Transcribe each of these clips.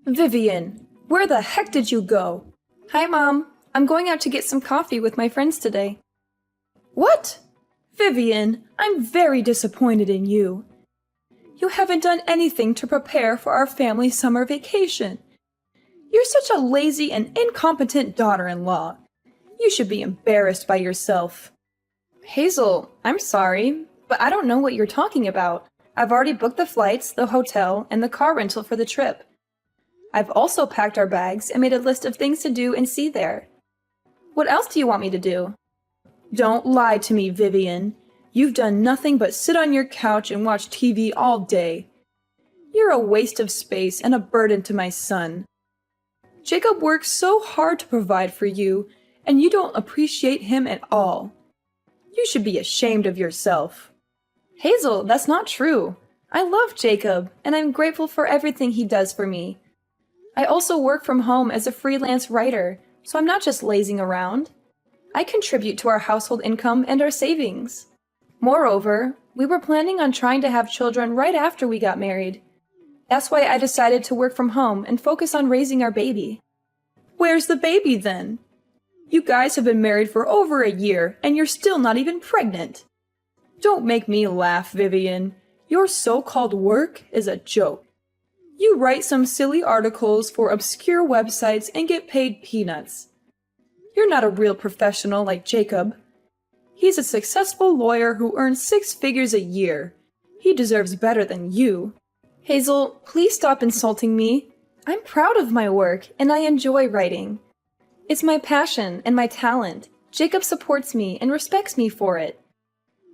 Vivian, where the heck did you go? Hi, Mom. I'm going out to get some coffee with my friends today. What? Vivian, I'm very disappointed in you. You haven't done anything to prepare for our family summer vacation. You're such a lazy and incompetent daughter-in-law. You should be embarrassed by yourself. Hazel, I'm sorry, but I don't know what you're talking about. I've already booked the flights, the hotel, and the car rental for the trip. I've also packed our bags and made a list of things to do and see there. What else do you want me to do? Don't lie to me, Vivian. You've done nothing but sit on your couch and watch TV all day. You're a waste of space and a burden to my son. Jacob works so hard to provide for you, and you don't appreciate him at all. You should be ashamed of yourself. Hazel, that's not true. I love Jacob, and I'm grateful for everything he does for me. I also work from home as a freelance writer, so I'm not just lazing around. I contribute to our household income and our savings. Moreover, we were planning on trying to have children right after we got married. That's why I decided to work from home and focus on raising our baby. Where's the baby then? You guys have been married for over a year, and you're still not even pregnant. Don't make me laugh, Vivian. Your so-called work is a joke. You write some silly articles for obscure websites and get paid peanuts. You're not a real professional like Jacob. He's a successful lawyer who earns 6 figures a year. He deserves better than you. Hazel, please stop insulting me. I'm proud of my work, and I enjoy writing. It's my passion and my talent. Jacob supports me and respects me for it.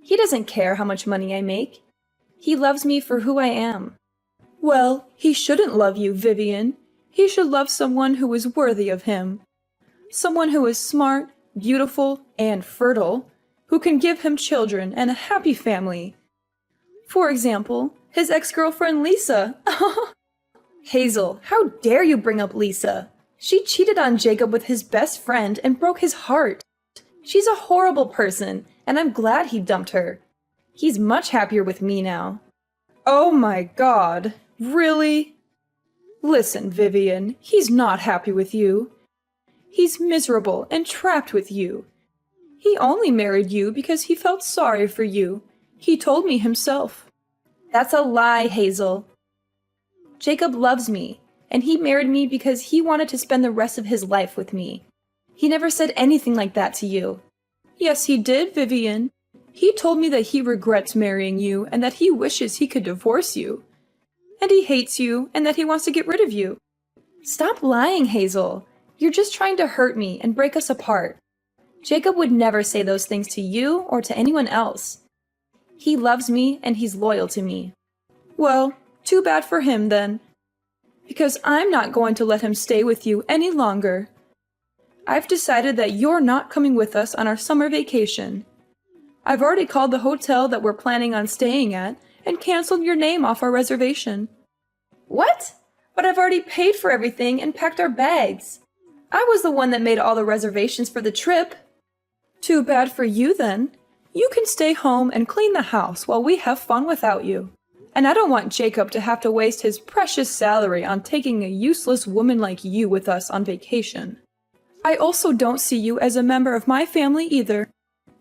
He doesn't care how much money I make. He loves me for who I am. Well, he shouldn't love you, Vivian. He should love someone who is worthy of him. Someone who is smart, beautiful, and fertile, who can give him children and a happy family. For example, his ex-girlfriend Lisa. Hazel, how dare you bring up Lisa? She cheated on Jacob with his best friend and broke his heart. She's a horrible person, and I'm glad he dumped her. He's much happier with me now. Oh my God, really? Listen, Vivian, he's not happy with you. He's miserable and trapped with you. He only married you because he felt sorry for you. He told me himself. That's a lie, Hazel. Jacob loves me, and he married me because he wanted to spend the rest of his life with me. He never said anything like that to you. Yes, he did, Vivian. He told me that he regrets marrying you and that he wishes he could divorce you. And he hates you and that he wants to get rid of you. Stop lying, Hazel. You're just trying to hurt me and break us apart. Jacob would never say those things to you or to anyone else. He loves me and he's loyal to me. Well, too bad for him then. Because I'm not going to let him stay with you any longer. I've decided that you're not coming with us on our summer vacation. I've already called the hotel that we're planning on staying at and canceled your name off our reservation. What? But I've already paid for everything and packed our bags. I was the one that made all the reservations for the trip. Too bad for you then. You can stay home and clean the house while we have fun without you. And I don't want Jacob to have to waste his precious salary on taking a useless woman like you with us on vacation. I also don't see you as a member of my family either.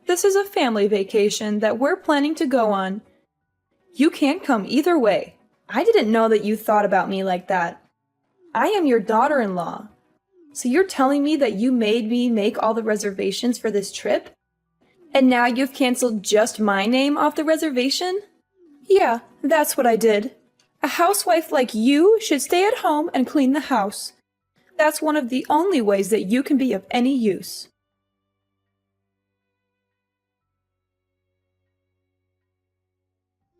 This is a family vacation that we're planning to go on. You can't come either way. I didn't know that you thought about me like that. I am your daughter-in-law. So you're telling me that you made me make all the reservations for this trip? And now you've canceled just my name off the reservation? Yeah, that's what I did. A housewife like you should stay at home and clean the house. That's one of the only ways that you can be of any use.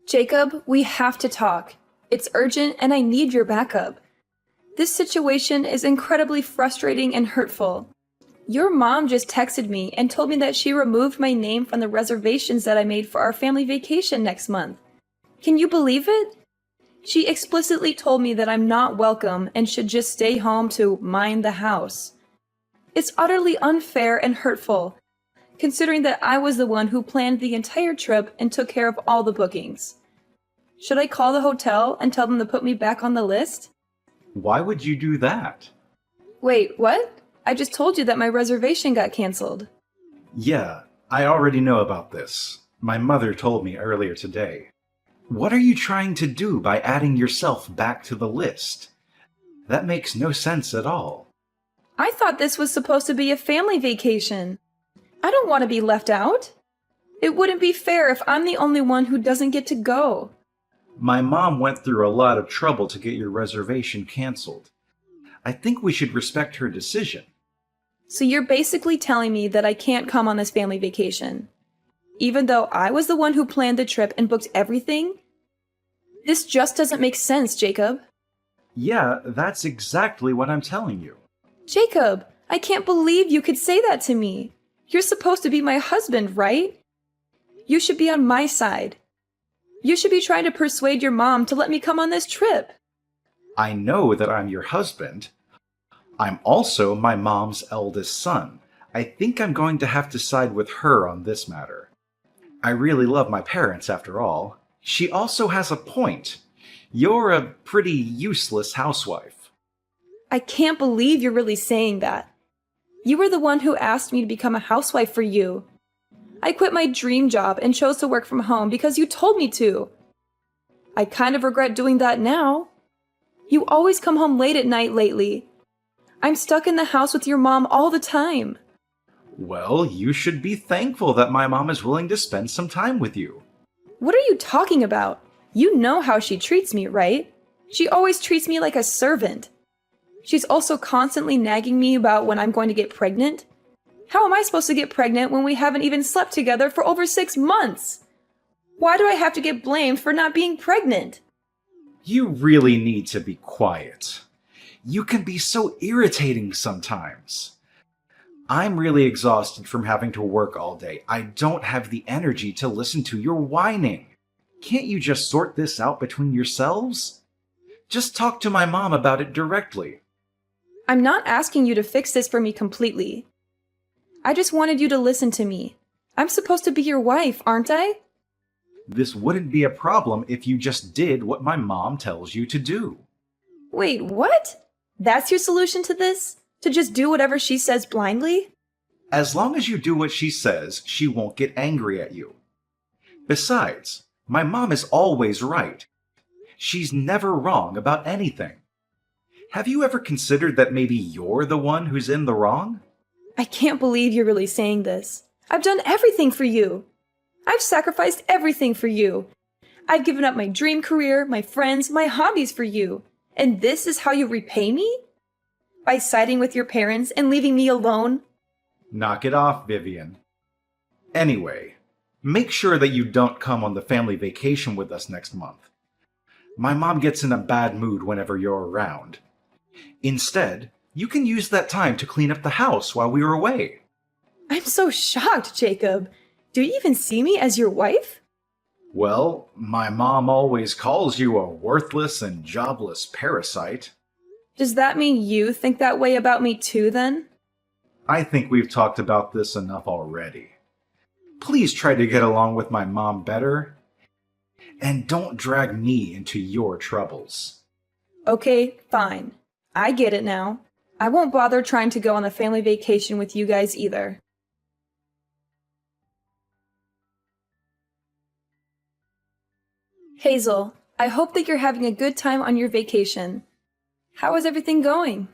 Jacob, we have to talk. It's urgent and I need your backup. This situation is incredibly frustrating and hurtful. Your mom just texted me and told me that she removed my name from the reservations that I made for our family vacation next month. Can you believe it? She explicitly told me that I'm not welcome and should just stay home to mind the house. It's utterly unfair and hurtful, considering that I was the one who planned the entire trip and took care of all the bookings. Should I call the hotel and tell them to put me back on the list? Why would you do that? Wait, what? I just told you that my reservation got canceled. Yeah, I already know about this. My mother told me earlier today. What are you trying to do by adding yourself back to the list? That makes no sense at all. I thought this was supposed to be a family vacation. I don't want to be left out. It wouldn't be fair if I'm the only one who doesn't get to go. My mom went through a lot of trouble to get your reservation canceled. I think we should respect her decision. So you're basically telling me that I can't come on this family vacation, even though I was the one who planned the trip and booked everything? This just doesn't make sense, Jacob. Yeah, that's exactly what I'm telling you. Jacob, I can't believe you could say that to me. You're supposed to be my husband, right? You should be on my side. You should be trying to persuade your mom to let me come on this trip. I know that I'm your husband. I'm also my mom's eldest son. I think I'm going to have to side with her on this matter. I really love my parents, after all. She also has a point. You're a pretty useless housewife. I can't believe you're really saying that. You were the one who asked me to become a housewife for you. I quit my dream job and chose to work from home because you told me to. I kind of regret doing that now. You always come home late at night lately. I'm stuck in the house with your mom all the time. Well, you should be thankful that my mom is willing to spend some time with you. What are you talking about? You know how she treats me, right? She always treats me like a servant. She's also constantly nagging me about when I'm going to get pregnant. How am I supposed to get pregnant when we haven't even slept together for over 6 months? Why do I have to get blamed for not being pregnant? You really need to be quiet. You can be so irritating sometimes. I'm really exhausted from having to work all day. I don't have the energy to listen to your whining. Can't you just sort this out between yourselves? Just talk to my mom about it directly. I'm not asking you to fix this for me completely. I just wanted you to listen to me. I'm supposed to be your wife, aren't I? This wouldn't be a problem if you just did what my mom tells you to do. Wait, what? That's your solution to this? To just do whatever she says blindly? As long as you do what she says, she won't get angry at you. Besides, my mom is always right. She's never wrong about anything. Have you ever considered that maybe you're the one who's in the wrong? I can't believe you're really saying this. I've done everything for you. I've sacrificed everything for you. I've given up my dream career, my friends, my hobbies for you. And this is how you repay me? By siding with your parents and leaving me alone? Knock it off, Vivian. Anyway, make sure that you don't come on the family vacation with us next month. My mom gets in a bad mood whenever you're around. Instead, you can use that time to clean up the house while we are away. I'm so shocked, Jacob. Do you even see me as your wife? Well, my mom always calls you a worthless and jobless parasite. Does that mean you think that way about me too, then? I think we've talked about this enough already. Please try to get along with my mom better. And don't drag me into your troubles. Okay, fine. I get it now. I won't bother trying to go on the family vacation with you guys either. Hazel, I hope that you're having a good time on your vacation. How is everything going?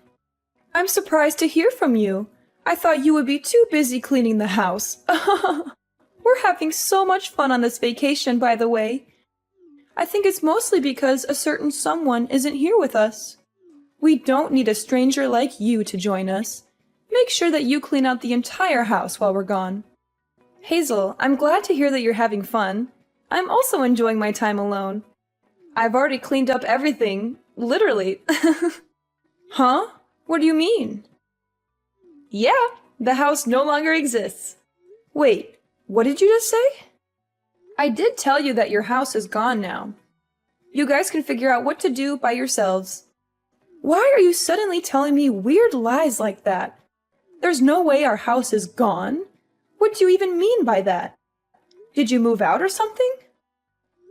I'm surprised to hear from you. I thought you would be too busy cleaning the house. We're having so much fun on this vacation, by the way. I think it's mostly because a certain someone isn't here with us. We don't need a stranger like you to join us. Make sure that you clean out the entire house while we're gone. Hazel, I'm glad to hear that you're having fun. I'm also enjoying my time alone. I've already cleaned up everything. Literally. Huh? What do you mean? Yeah, the house no longer exists. Wait, what did you just say? I did tell you that your house is gone now. You guys can figure out what to do by yourselves. Why are you suddenly telling me weird lies like that? There's no way our house is gone. What do you even mean by that? Did you move out or something?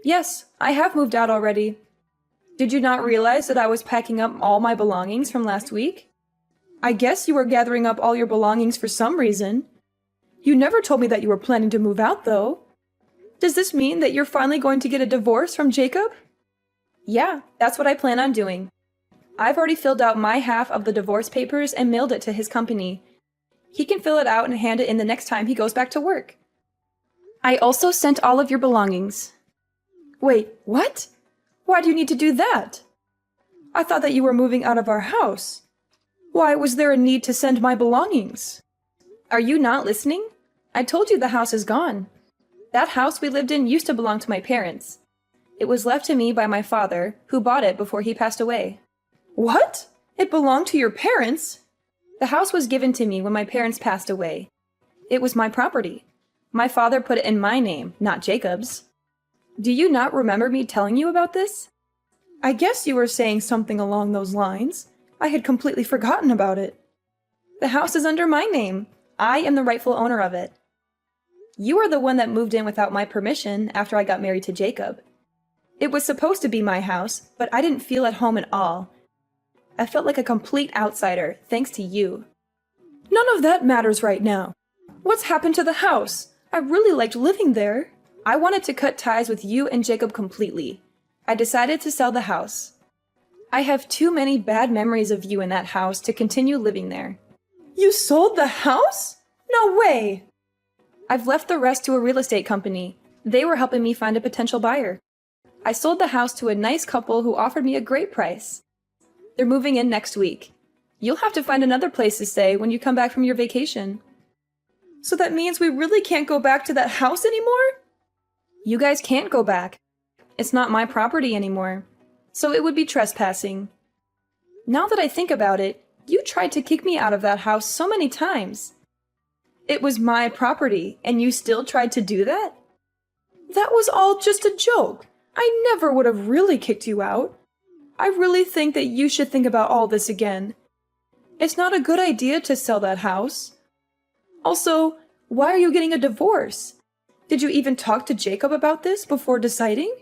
Yes, I have moved out already. Did you not realize that I was packing up all my belongings from last week? I guess you were gathering up all your belongings for some reason. You never told me that you were planning to move out, though. Does this mean that you're finally going to get a divorce from Jacob? Yeah, that's what I plan on doing. I've already filled out my half of the divorce papers and mailed it to his company. He can fill it out and hand it in the next time he goes back to work. I also sent all of your belongings. Wait, what? Why do you need to do that? I thought that you were moving out of our house. Why was there a need to send my belongings? Are you not listening? I told you the house is gone. That house we lived in used to belong to my parents. It was left to me by my father, who bought it before he passed away. What? It belonged to your parents? The house was given to me when my parents passed away. It was my property. My father put it in my name, not Jacob's. Do you not remember me telling you about this? I guess you were saying something along those lines. I had completely forgotten about it. The house is under my name. I am the rightful owner of it. You are the one that moved in without my permission after I got married to Jacob. It was supposed to be my house, but I didn't feel at home at all. I felt like a complete outsider, thanks to you. None of that matters right now. What's happened to the house? I really liked living there. I wanted to cut ties with you and Jacob completely. I decided to sell the house. I have too many bad memories of you in that house to continue living there. You sold the house? No way! I've left the rest to a real estate company. They were helping me find a potential buyer. I sold the house to a nice couple who offered me a great price. They're moving in next week. You'll have to find another place to stay when you come back from your vacation. So that means we really can't go back to that house anymore? You guys can't go back. It's not my property anymore. So it would be trespassing. Now that I think about it, you tried to kick me out of that house so many times. It was my property, and you still tried to do that? That was all just a joke. I never would have really kicked you out. I really think that you should think about all this again. It's not a good idea to sell that house. Also, why are you getting a divorce? Did you even talk to Jacob about this before deciding?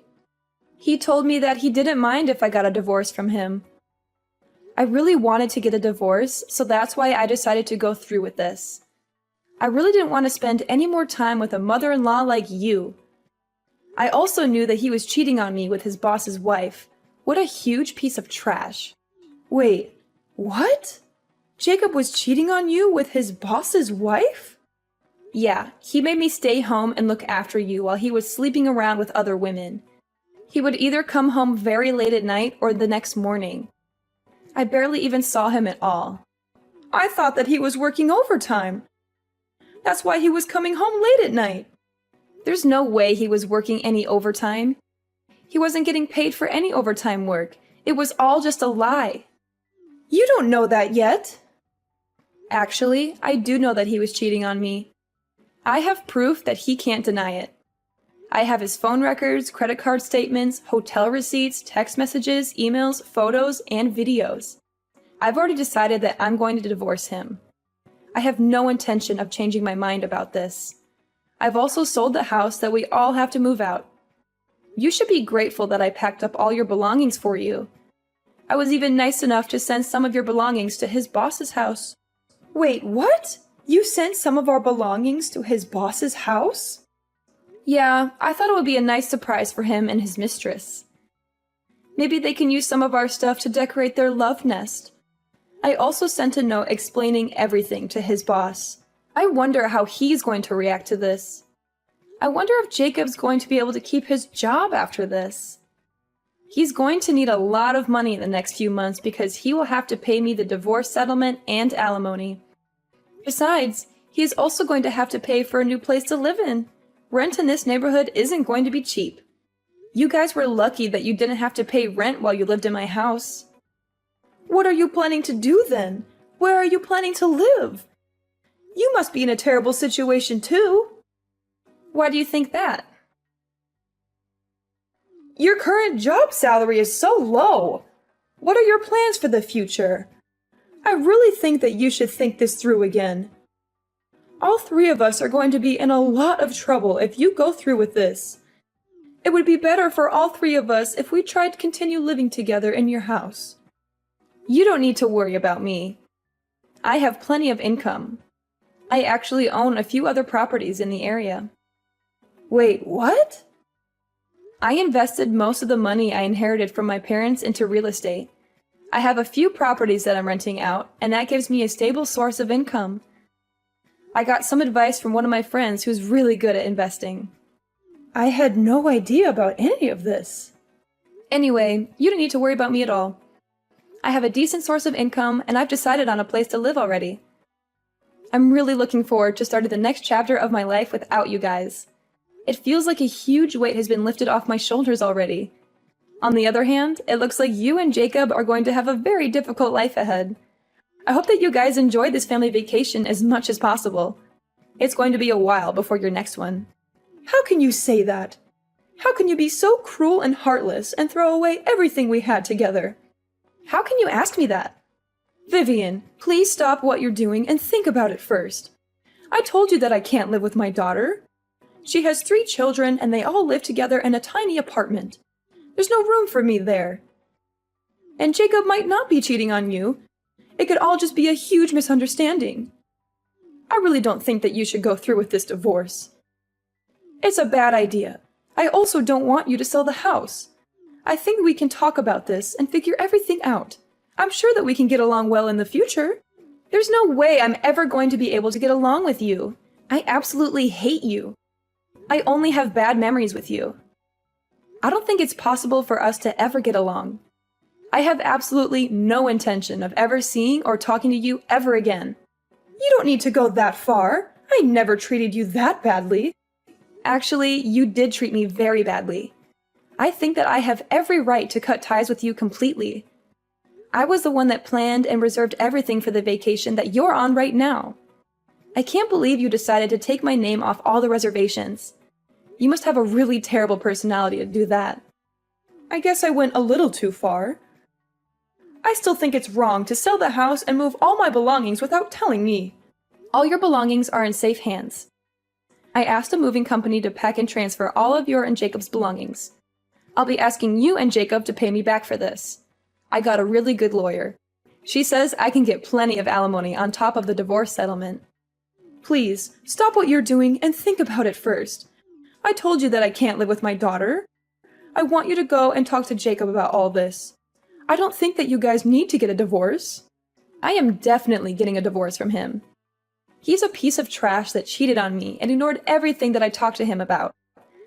He told me that he didn't mind if I got a divorce from him. I really wanted to get a divorce, so that's why I decided to go through with this. I really didn't want to spend any more time with a mother-in-law like you. I also knew that he was cheating on me with his boss's wife. What a huge piece of trash. Wait, what? Jacob was cheating on you with his boss's wife? Yeah, he made me stay home and look after you while he was sleeping around with other women. He would either come home very late at night or the next morning. I barely even saw him at all. I thought that he was working overtime. That's why he was coming home late at night. There's no way he was working any overtime. He wasn't getting paid for any overtime work. It was all just a lie. You don't know that yet. Actually, I do know that he was cheating on me. I have proof that he can't deny it. I have his phone records, credit card statements, hotel receipts, text messages, emails, photos, and videos. I've already decided that I'm going to divorce him. I have no intention of changing my mind about this. I've also sold the house that we all have to move out. You should be grateful that I packed up all your belongings for you. I was even nice enough to send some of your belongings to his boss's house. Wait, what? You sent some of our belongings to his boss's house? Yeah, I thought it would be a nice surprise for him and his mistress. Maybe they can use some of our stuff to decorate their love nest. I also sent a note explaining everything to his boss. I wonder how he's going to react to this. I wonder if Jacob's going to be able to keep his job after this. He's going to need a lot of money in the next few months because he will have to pay me the divorce settlement and alimony. Besides, he is also going to have to pay for a new place to live in. Rent in this neighborhood isn't going to be cheap. You guys were lucky that you didn't have to pay rent while you lived in my house. What are you planning to do then? Where are you planning to live? You must be in a terrible situation too. Why do you think that? Your current job salary is so low. What are your plans for the future? I really think that you should think this through again. All three of us are going to be in a lot of trouble if you go through with this. It would be better for all three of us if we tried to continue living together in your house. You don't need to worry about me. I have plenty of income. I actually own a few other properties in the area. Wait, what? I invested most of the money I inherited from my parents into real estate. I have a few properties that I'm renting out, and that gives me a stable source of income. I got some advice from one of my friends who's really good at investing. I had no idea about any of this. Anyway, you don't need to worry about me at all. I have a decent source of income, and I've decided on a place to live already. I'm really looking forward to starting the next chapter of my life without you guys. It feels like a huge weight has been lifted off my shoulders already. On the other hand, it looks like you and Jacob are going to have a very difficult life ahead. I hope that you guys enjoy this family vacation as much as possible. It's going to be a while before your next one. How can you say that? How can you be so cruel and heartless and throw away everything we had together? How can you ask me that? Vivian, please stop what you're doing and think about it first. I told you that I can't live with my daughter. She has 3 children and they all live together in a tiny apartment. There's no room for me there. And Jacob might not be cheating on you. It could all just be a huge misunderstanding. I really don't think that you should go through with this divorce. It's a bad idea. I also don't want you to sell the house. I think we can talk about this and figure everything out. I'm sure that we can get along well in the future. There's no way I'm ever going to be able to get along with you. I absolutely hate you. I only have bad memories with you. I don't think it's possible for us to ever get along. I have absolutely no intention of ever seeing or talking to you ever again. You don't need to go that far. I never treated you that badly. Actually, you did treat me very badly. I think that I have every right to cut ties with you completely. I was the one that planned and reserved everything for the vacation that you're on right now. I can't believe you decided to take my name off all the reservations. You must have a really terrible personality to do that. I guess I went a little too far. I still think it's wrong to sell the house and move all my belongings without telling me. All your belongings are in safe hands. I asked a moving company to pack and transfer all of your and Jacob's belongings. I'll be asking you and Jacob to pay me back for this. I got a really good lawyer. She says I can get plenty of alimony on top of the divorce settlement. Please, stop what you're doing and think about it first. I told you that I can't live with my daughter. I want you to go and talk to Jacob about all this. I don't think that you guys need to get a divorce. I am definitely getting a divorce from him. He's a piece of trash that cheated on me and ignored everything that I talked to him about.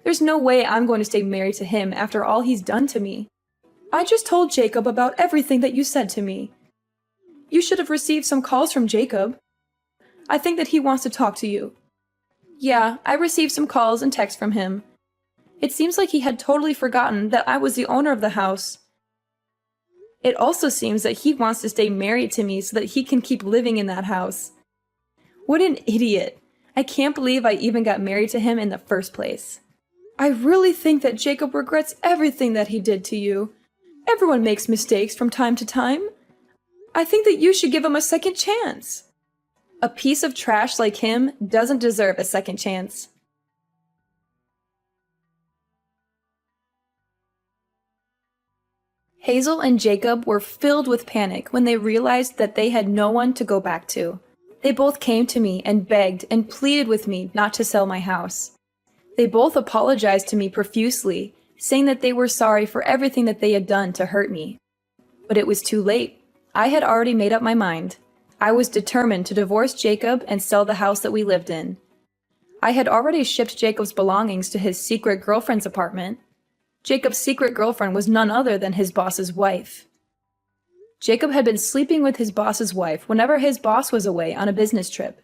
There's no way I'm going to stay married to him after all he's done to me. I just told Jacob about everything that you said to me. You should have received some calls from Jacob. I think that he wants to talk to you. Yeah, I received some calls and texts from him. It seems like he had totally forgotten that I was the owner of the house. It also seems that he wants to stay married to me so that he can keep living in that house. What an idiot. I can't believe I even got married to him in the first place. I really think that Jacob regrets everything that he did to you. Everyone makes mistakes from time to time. I think that you should give him a second chance. A piece of trash like him doesn't deserve a second chance. Hazel and Jacob were filled with panic when they realized that they had no one to go back to. They both came to me and begged and pleaded with me not to sell my house. They both apologized to me profusely, saying that they were sorry for everything that they had done to hurt me. But it was too late. I had already made up my mind. I was determined to divorce Jacob and sell the house that we lived in. I had already shipped Jacob's belongings to his secret girlfriend's apartment. Jacob's secret girlfriend was none other than his boss's wife. Jacob had been sleeping with his boss's wife whenever his boss was away on a business trip.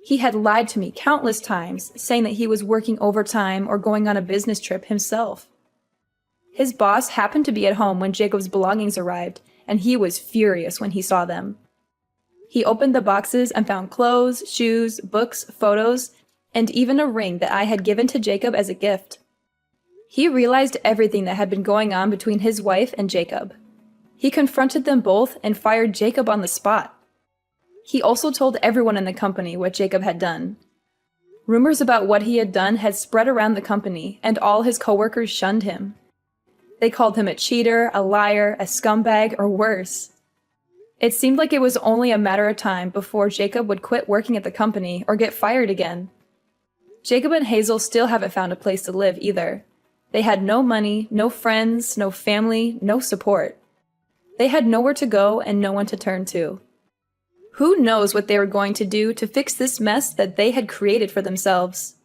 He had lied to me countless times, saying that he was working overtime or going on a business trip himself. His boss happened to be at home when Jacob's belongings arrived, and he was furious when he saw them. He opened the boxes and found clothes, shoes, books, photos, and even a ring that I had given to Jacob as a gift. He realized everything that had been going on between his wife and Jacob. He confronted them both and fired Jacob on the spot. He also told everyone in the company what Jacob had done. Rumors about what he had done had spread around the company, and all his coworkers shunned him. They called him a cheater, a liar, a scumbag, or worse. It seemed like it was only a matter of time before Jacob would quit working at the company or get fired again. Jacob and Hazel still haven't found a place to live either. They had no money, no friends, no family, no support. They had nowhere to go and no one to turn to. Who knows what they were going to do to fix this mess that they had created for themselves?